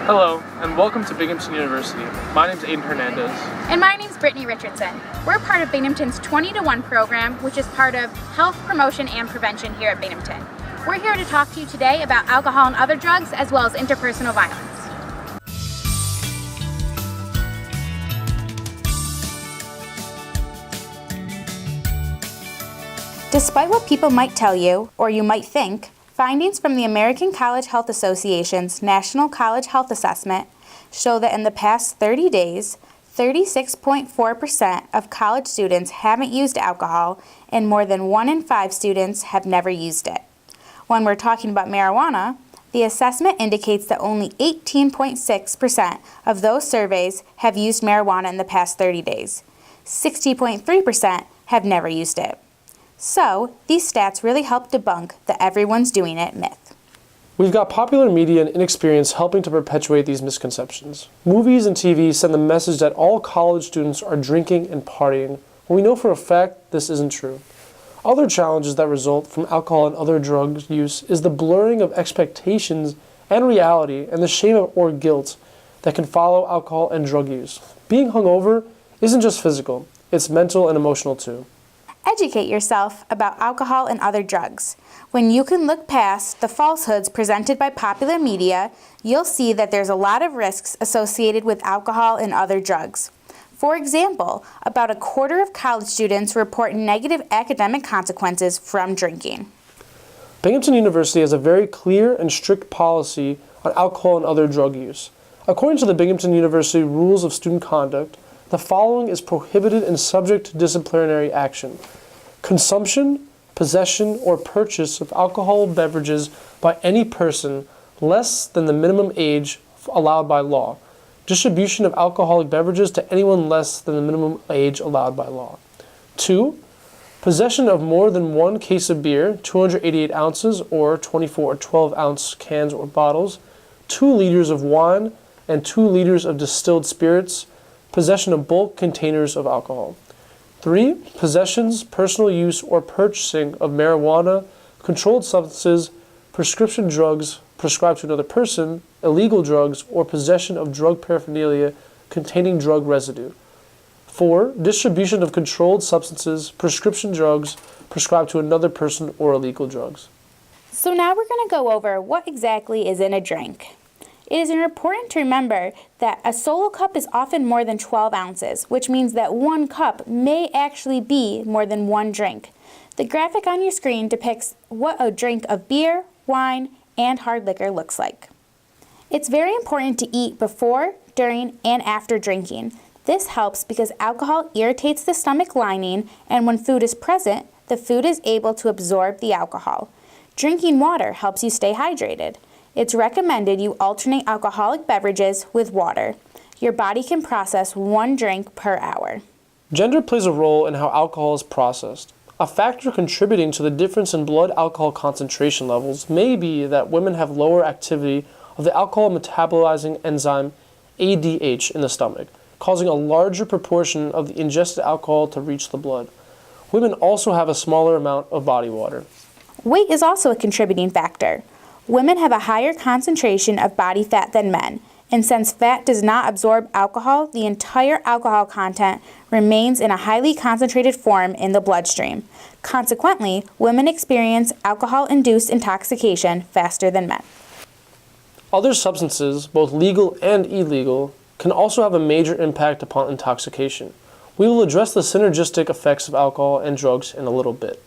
Hello, and welcome to Binghamton University. My name is Aiden Hernandez. And my name's Brittany Richardson. We're part of Binghamton's 20-to-1 program, which is part of health promotion and prevention here at Binghamton. We're here to talk to you today about alcohol and other drugs, as well as interpersonal violence. Despite what people might tell you, or you might think, findings from the American College Health Association's National College Health Assessment show that in the past 30 days, 36.4% of college students haven't used alcohol, and more than 1 in 5 students have never used it. When we're talking about marijuana, the assessment indicates that only 18.6% of those surveys have used marijuana in the past 30 days. 60.3% have never used it. So, these stats really help debunk the everyone's doing it myth. We've got popular media and inexperience helping to perpetuate these misconceptions. Movies and TV send the message that all college students are drinking and partying, when we know for a fact this isn't true. Other challenges that result from alcohol and other drug use is the blurring of expectations and reality and the shame or guilt that can follow alcohol and drug use. Being hungover isn't just physical, it's mental and emotional too. Educate yourself about alcohol and other drugs. When you can look past the falsehoods presented by popular media, you'll see that there's a lot of risks associated with alcohol and other drugs. For example, about a quarter of college students report negative academic consequences from drinking. Binghamton University has a very clear and strict policy on alcohol and other drug use. According to the Binghamton University Rules of Student Conduct, the following is prohibited and subject to disciplinary action: consumption, possession, or purchase of alcoholic beverages by any person less than the minimum age allowed by law. Distribution of alcoholic beverages to anyone less than the minimum age allowed by law. 2. Possession of more than 1 case of beer, 288 ounces, or 24 or 12-ounce cans or bottles, 2 liters of wine, and 2 liters of distilled spirits. Possession of bulk containers of alcohol. 3. Possessions, personal use, or purchasing of marijuana, controlled substances, prescription drugs prescribed to another person, illegal drugs, or possession of drug paraphernalia containing drug residue. 4. Distribution of controlled substances, prescription drugs prescribed to another person, or illegal drugs. So now we're going to go over what exactly is in a drink. It is important to remember that a solo cup is often more than 12 ounces, which means that 1 cup may actually be more than 1 drink. The graphic on your screen depicts what a drink of beer, wine, and hard liquor looks like. It's very important to eat before, during, and after drinking. This helps because alcohol irritates the stomach lining, and when food is present, the food is able to absorb the alcohol. Drinking water helps you stay hydrated. It's recommended you alternate alcoholic beverages with water. Your body can process 1 drink per hour. Gender plays a role in how alcohol is processed. A factor contributing to the difference in blood alcohol concentration levels may be that women have lower activity of the alcohol metabolizing enzyme ADH in the stomach, causing a larger proportion of the ingested alcohol to reach the blood. Women also have a smaller amount of body water. Weight is also a contributing factor. Women have a higher concentration of body fat than men, and since fat does not absorb alcohol, the entire alcohol content remains in a highly concentrated form in the bloodstream. Consequently, women experience alcohol-induced intoxication faster than men. Other substances, both legal and illegal, can also have a major impact upon intoxication. We will address the synergistic effects of alcohol and drugs in a little bit.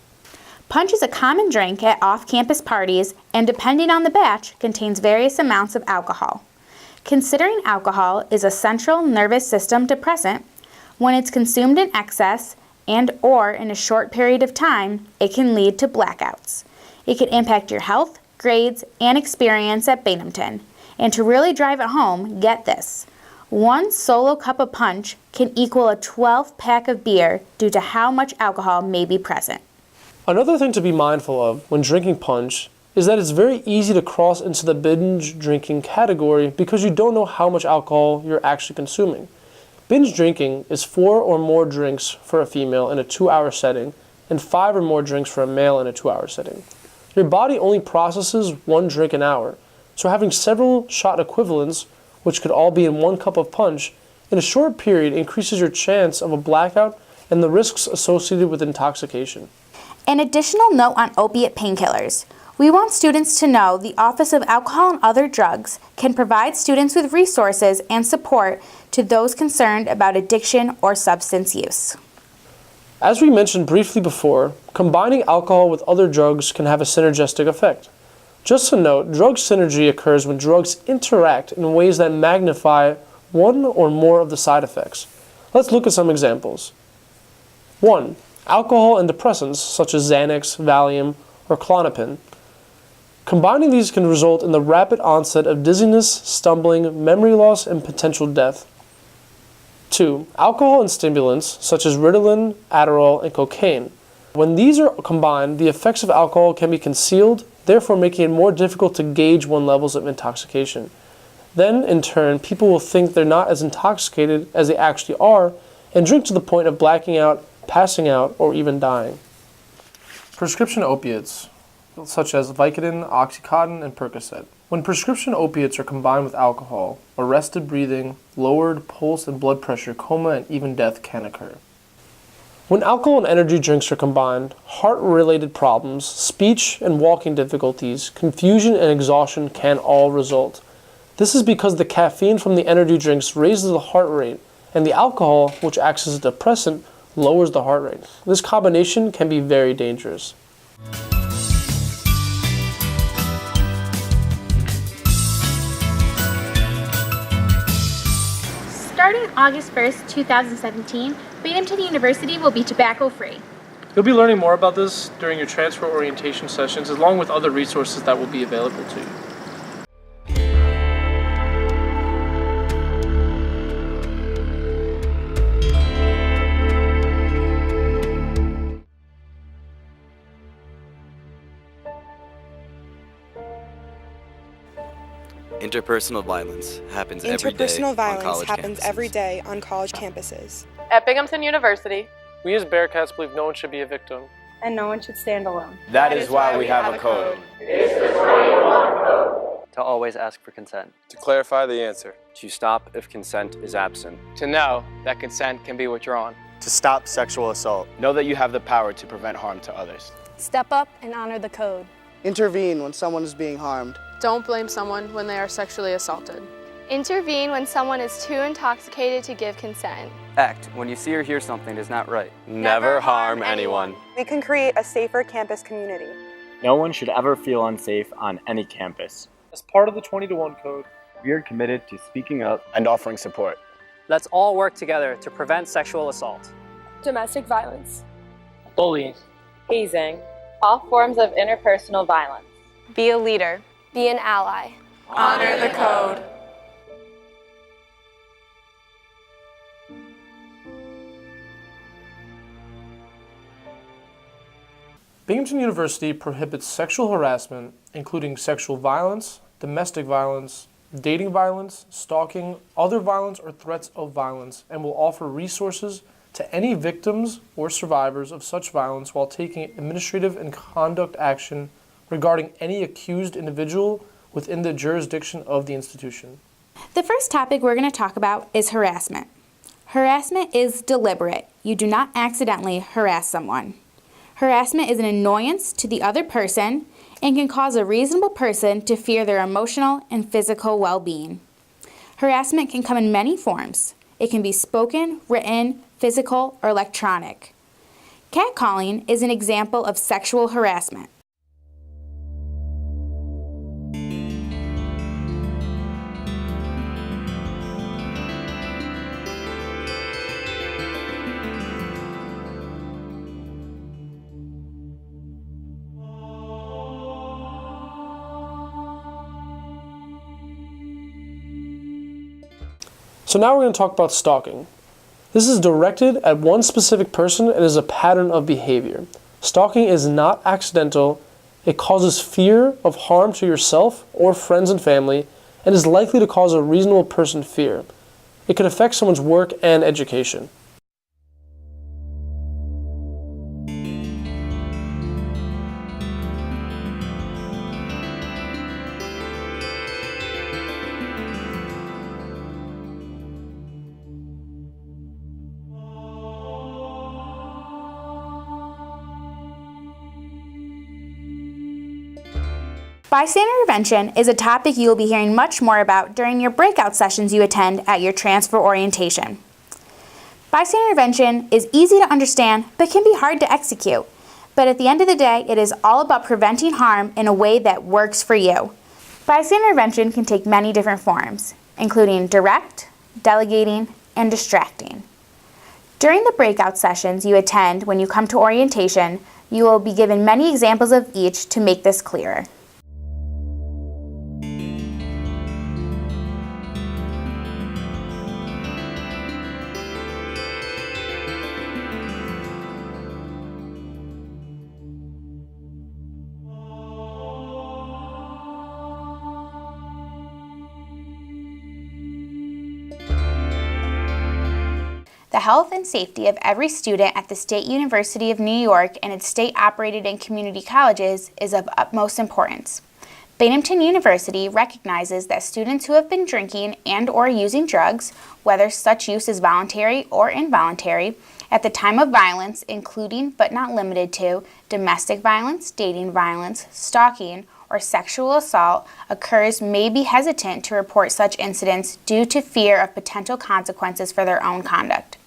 Punch is a common drink at off-campus parties and, depending on the batch, contains various amounts of alcohol. Considering alcohol is a central nervous system depressant, when it's consumed in excess and/or in a short period of time, it can lead to blackouts. It can impact your health, grades, and experience at Binghamton. And to really drive it home, get this. 1 solo cup of punch can equal a 12-pack of beer due to how much alcohol may be present. Another thing to be mindful of when drinking punch is that it's very easy to cross into the binge drinking category because you don't know how much alcohol you're actually consuming. Binge drinking is 4 or more drinks for a female in a 2-hour setting and 5 or more drinks for a male in a 2-hour setting. Your body only processes 1 drink an hour, so having several shot equivalents which could all be in 1 cup of punch, in a short period increases your chance of a blackout and the risks associated with intoxication. An additional note on opiate painkillers. We want students to know the Office of Alcohol and Other Drugs can provide students with resources and support to those concerned about addiction or substance use. As we mentioned briefly before, combining alcohol with other drugs can have a synergistic effect. Just to note, drug synergy occurs when drugs interact in ways that magnify one or more of the side effects. Let's look at some examples. 1. Alcohol and depressants such as Xanax, Valium, or Klonopin. Combining these can result in the rapid onset of dizziness, stumbling, memory loss, and potential death. 2. Alcohol and stimulants such as Ritalin, Adderall, and cocaine. When these are combined, the effects of alcohol can be concealed, therefore making it more difficult to gauge one's levels of intoxication. Then, in turn, people will think they're not as intoxicated as they actually are and drink to the point of blacking out, passing out, or even dying. Prescription opiates, such as Vicodin, Oxycontin, and Percocet. When prescription opiates are combined with alcohol, arrested breathing, lowered pulse and blood pressure, coma, and even death can occur. When alcohol and energy drinks are combined, heart-related problems, speech and walking difficulties, confusion and exhaustion can all result. This is because the caffeine from the energy drinks raises the heart rate, and the alcohol, which acts as a depressant, lowers the heart rate. This combination can be very dangerous. Starting August 1st, 2017, Binghamton University will be tobacco-free. You'll be learning more about this during your transfer orientation sessions, along with other resources that will be available to you. Interpersonal violence happens every day Interpersonal violence on college happens campuses. every day on college campuses. At Binghamton University, We as Bearcats believe no one should be a victim. And no one should stand alone. That is why we have a code. To always ask for consent. To clarify the answer. To stop if consent is absent. to know that consent can be withdrawn. To stop sexual assault. Know that you have the power to prevent harm to others. Step up and honor the code. Intervene when someone is being harmed. Don't blame someone when they are sexually assaulted. Intervene when someone is too intoxicated to give consent. Act when you see or hear something is not right. Never harm anyone. We can create a safer campus community. No one should ever feel unsafe on any campus. As part of the 20-to-1 code, We are committed to speaking up And offering support. Let's all work together to prevent sexual assault, Domestic violence. bullying, Hazing. All forms of interpersonal violence. Be a leader. Be an ally. Honor the code. Binghamton University prohibits sexual harassment, including sexual violence, domestic violence, dating violence, stalking, other violence, or threats of violence, and will offer resources to any victims or survivors of such violence while taking administrative and conduct action regarding any accused individual within the jurisdiction of the institution. The first topic we're going to talk about is harassment. Harassment is deliberate. You do not accidentally harass someone. Harassment is an annoyance to the other person and can cause a reasonable person to fear their emotional and physical well-being. Harassment can come in many forms. It can be spoken, written, physical, or electronic. Catcalling is an example of sexual harassment. So now we're going to talk about stalking. This is directed at one specific person and is a pattern of behavior. Stalking is not accidental. It causes fear of harm to yourself or friends and family and is likely to cause a reasonable person fear. It can affect someone's work and education. Bystander intervention is a topic you will be hearing much more about during your breakout sessions you attend at your transfer orientation. Bystander intervention is easy to understand but can be hard to execute. But at the end of the day, it is all about preventing harm in a way that works for you. Bystander intervention can take many different forms, including direct, delegating, and distracting. During the breakout sessions you attend when you come to orientation, you will be given many examples of each to make this clearer. The health and safety of every student at the State University of New York and its state-operated and community colleges is of utmost importance. Binghamton University recognizes that students who have been drinking and/or using drugs, whether such use is voluntary or involuntary, at the time of violence, including but not limited to domestic violence, dating violence, stalking, or sexual assault occurs, may be hesitant to report such incidents due to fear of potential consequences for their own conduct.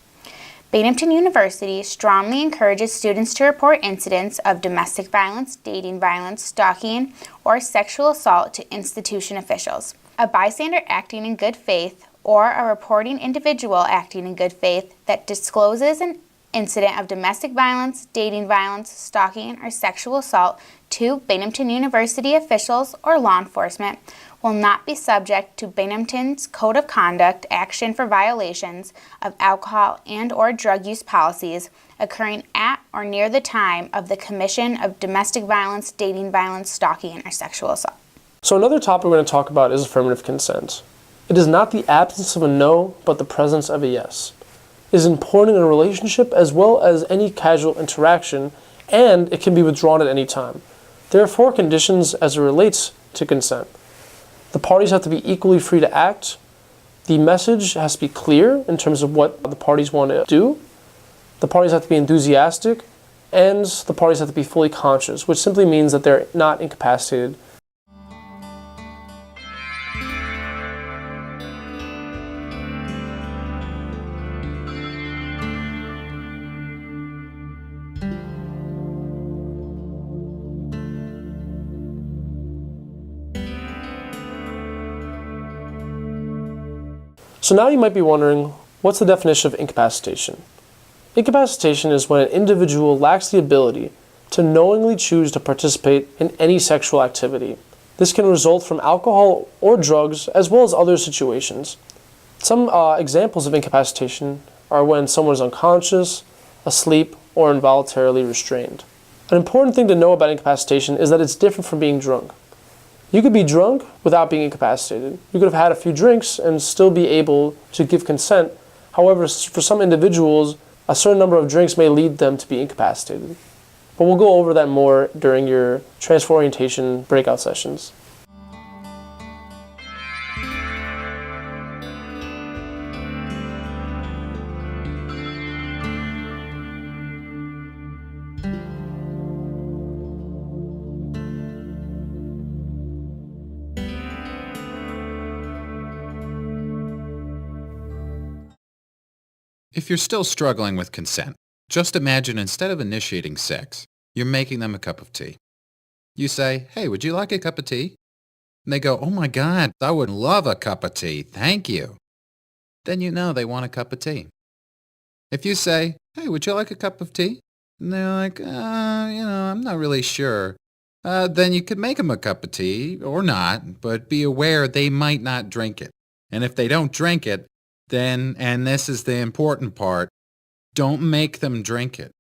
Binghamton University strongly encourages students to report incidents of domestic violence, dating violence, stalking, or sexual assault to institution officials. A bystander acting in good faith or a reporting individual acting in good faith that discloses an incident of domestic violence, dating violence, stalking, or sexual assault to Binghamton University officials or law enforcement will not be subject to Binghamton's Code of Conduct action for violations of alcohol and/or drug use policies occurring at or near the time of the commission of domestic violence, dating violence, stalking, or sexual assault. So another topic we're going to talk about is affirmative consent. It is not the absence of a no, but the presence of a yes. It is important in a relationship as well as any casual interaction, and it can be withdrawn at any time. There are 4 conditions as it relates to consent. The parties have to be equally free to act. The message has to be clear in terms of what the parties want to do. The parties have to be enthusiastic, and the parties have to be fully conscious, which simply means that they're not incapacitated. So now you might be wondering, what's the definition of incapacitation? Incapacitation is when an individual lacks the ability to knowingly choose to participate in any sexual activity. This can result from alcohol or drugs, as well as other situations. Some examples of incapacitation are when someone is unconscious, asleep, or involuntarily restrained. An important thing to know about incapacitation is that it's different from being drunk. You could be drunk without being incapacitated. You could have had a few drinks and still be able to give consent. However, for some individuals, a certain number of drinks may lead them to be incapacitated. But we'll go over that more during your transfer orientation breakout sessions. If you're still struggling with consent, just imagine instead of initiating sex, you're making them a cup of tea. You say, "Hey, would you like a cup of tea?" And they go, "Oh my God, I would love a cup of tea, thank you." Then you know they want a cup of tea. If you say, "Hey, would you like a cup of tea?" And they're like, I'm not really sure. Then you could make them a cup of tea, or not, but be aware they might not drink it. And if they don't drink it, then, and this is the important part, don't make them drink it.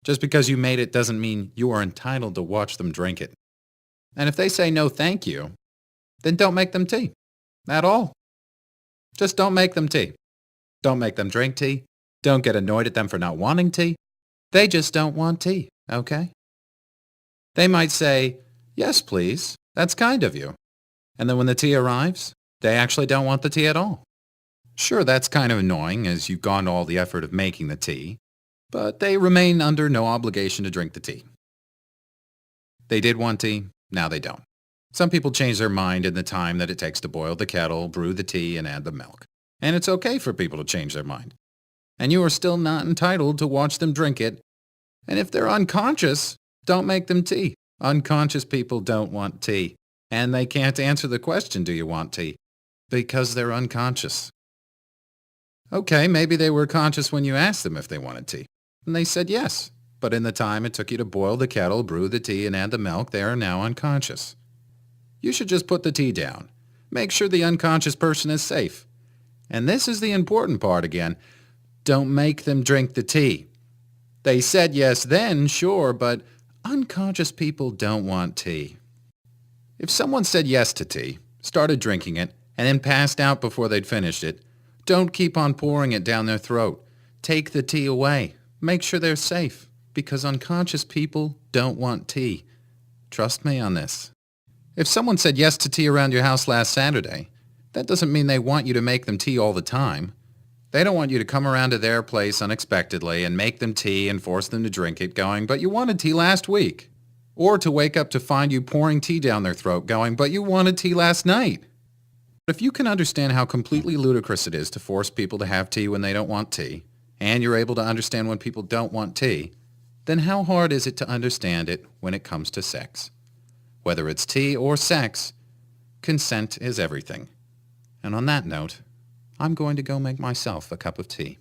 Just because you made it doesn't mean you are entitled to watch them drink it. And if they say no thank you, then don't make them tea. At all. Just don't make them tea. Don't make them drink tea. Don't get annoyed at them for not wanting tea. They just don't want tea, okay? They might say, "Yes, please. That's kind of you." And then when the tea arrives, they actually don't want the tea at all. Sure, that's kind of annoying as you've gone to all the effort of making the tea, but they remain under no obligation to drink the tea. They did want tea, now they don't. Some people change their mind in the time that it takes to boil the kettle, brew the tea, and add the milk. And it's okay for people to change their mind. And you are still not entitled to watch them drink it. And if they're unconscious, don't make them tea. Unconscious people don't want tea. And they can't answer the question, do you want tea? Because they're unconscious. Okay, maybe they were conscious when you asked them if they wanted tea. And they said yes. But in the time it took you to boil the kettle, brew the tea, and add the milk, they are now unconscious. You should just put the tea down. Make sure the unconscious person is safe. And this is the important part again. Don't make them drink the tea. They said yes then, sure, but unconscious people don't want tea. If someone said yes to tea, started drinking it, and then passed out before they'd finished it, don't keep on pouring it down their throat. Take the tea away. Make sure they're safe, because unconscious people don't want tea. Trust me on this. If someone said yes to tea around your house last Saturday, that doesn't mean they want you to make them tea all the time. They don't want you to come around to their place unexpectedly and make them tea and force them to drink it going, but you wanted tea last week. Or to wake up to find you pouring tea down their throat going, but you wanted tea last night. If you can understand how completely ludicrous it is to force people to have tea when they don't want tea, and you're able to understand when people don't want tea, then how hard is it to understand it when it comes to sex? Whether it's tea or sex, consent is everything. And on that note, I'm going to go make myself a cup of tea.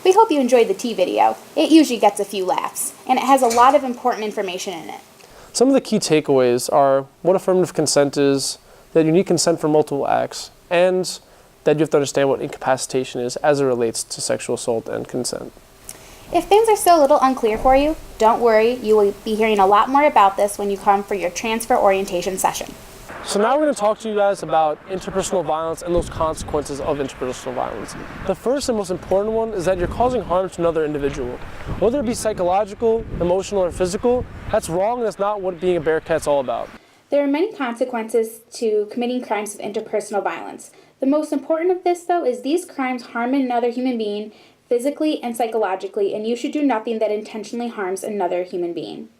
We hope you enjoyed the tea video. It usually gets a few laughs, and it has a lot of important information in it. Some of the key takeaways are what affirmative consent is, that you need consent for multiple acts, and that you have to understand what incapacitation is as it relates to sexual assault and consent. If things are still a little unclear for you, don't worry, you will be hearing a lot more about this when you come for your transfer orientation session. So now we're going to talk to you guys about interpersonal violence and those consequences of interpersonal violence. The first and most important one is that you're causing harm to another individual. Whether it be psychological, emotional, or physical, that's wrong and that's not what being a Bearcat's all about. There are many consequences to committing crimes of interpersonal violence. The most important of this, though, is these crimes harm another human being physically and psychologically, and you should do nothing that intentionally harms another human being.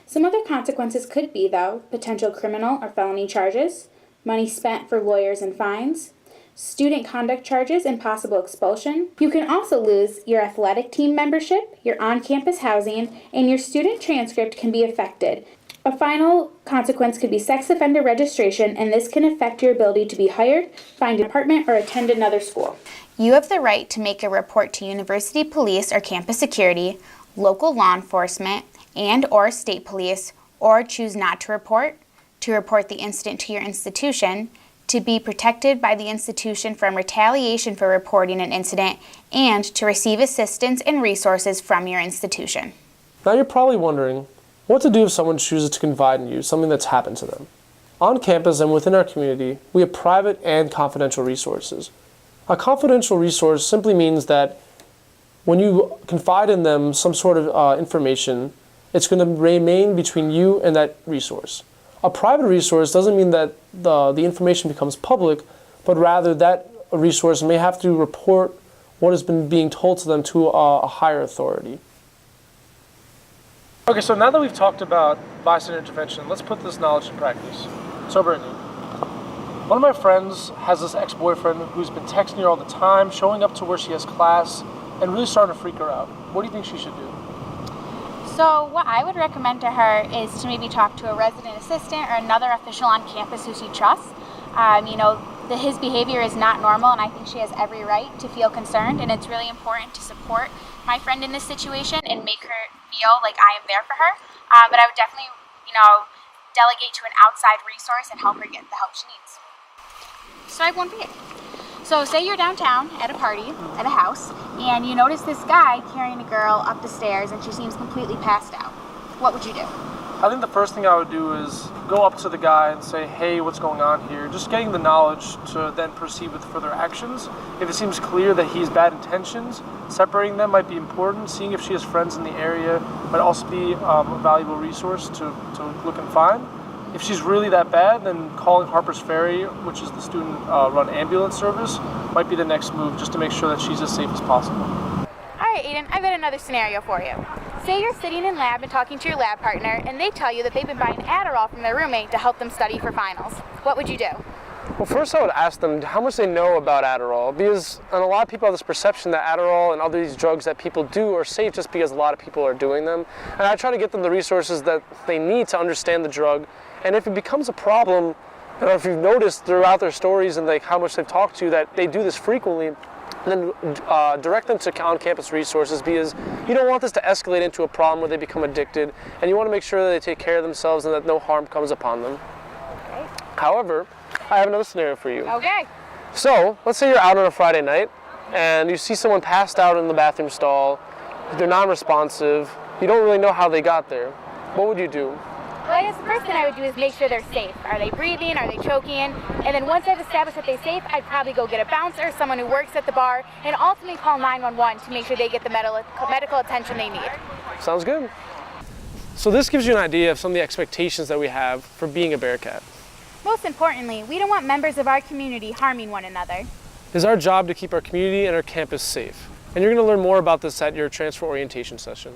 Some other consequences could be, though, potential criminal or felony charges, money spent for lawyers and fines, student conduct charges and possible expulsion. You can also lose your athletic team membership, your on-campus housing, and your student transcript can be affected. A final consequence could be sex offender registration, and this can affect your ability to be hired, find an apartment, or attend another school. You have the right to make a report to university police or campus security, local law enforcement, and/or state police, or choose not to report the incident to your institution, to be protected by the institution from retaliation for reporting an incident, and to receive assistance and resources from your institution. Now you're probably wondering what to do if someone chooses to confide in you something that's happened to them. On campus and within our community, we have private and confidential resources. A confidential resource simply means that when you confide in them some sort of information, it's going to remain between you and that resource. A private resource doesn't mean that the information becomes public, but rather that resource may have to report what has been being told to them to a higher authority. Okay, so now that we've talked about bystander intervention, let's put this knowledge in practice. So Brittany, one of my friends has this ex-boyfriend who's been texting her all the time, showing up to where she has class, and really starting to freak her out. What do you think she should do? So what I would recommend to her is to maybe talk to a resident assistant or another official on campus who she trusts. His behavior is not normal, and I think she has every right to feel concerned, and it's really important to support my friend in this situation and make her feel like I am there for her. But I would definitely, delegate to an outside resource and help her get the help she needs. So I have one for you. So say you're downtown at a party, at a house, and you notice this guy carrying a girl up the stairs and she seems completely passed out. What would you do? I think the first thing I would do is go up to the guy and say, hey, what's going on here? Just getting the knowledge to then proceed with further actions. If it seems clear that he has bad intentions, separating them might be important. Seeing if she has friends in the area might also be a valuable resource to look and find. If she's really that bad, then calling Harper's Ferry, which is the student-run ambulance service, might be the next move, just to make sure that she's as safe as possible. All right, Aiden, I've got another scenario for you. Say you're sitting in lab and talking to your lab partner, and they tell you that they've been buying Adderall from their roommate to help them study for finals. What would you do? Well, first I would ask them how much they know about Adderall, because a lot of people have this perception that Adderall and other these drugs that people do are safe just because a lot of people are doing them. And I try to get them the resources that they need to understand the drug. And if it becomes a problem, or if you've noticed throughout their stories and like how much they've talked to you that they do this frequently, then direct them to on-campus resources, because you don't want this to escalate into a problem where they become addicted, and you want to make sure that they take care of themselves and that no harm comes upon them. Okay. However, I have another scenario for you. Okay. So, let's say you're out on a Friday night and you see someone passed out in the bathroom stall, they're non-responsive, you don't really know how they got there. What would you do? Well, I guess the first thing I would do is make sure they're safe. Are they breathing? Are they choking? And then once I've established that they're safe, I'd probably go get a bouncer, someone who works at the bar, and ultimately call 911 to make sure they get the medical attention they need. Sounds good. So this gives you an idea of some of the expectations that we have for being a Bearcat. Most importantly, we don't want members of our community harming one another. It is our job to keep our community and our campus safe. And you're going to learn more about this at your transfer orientation session.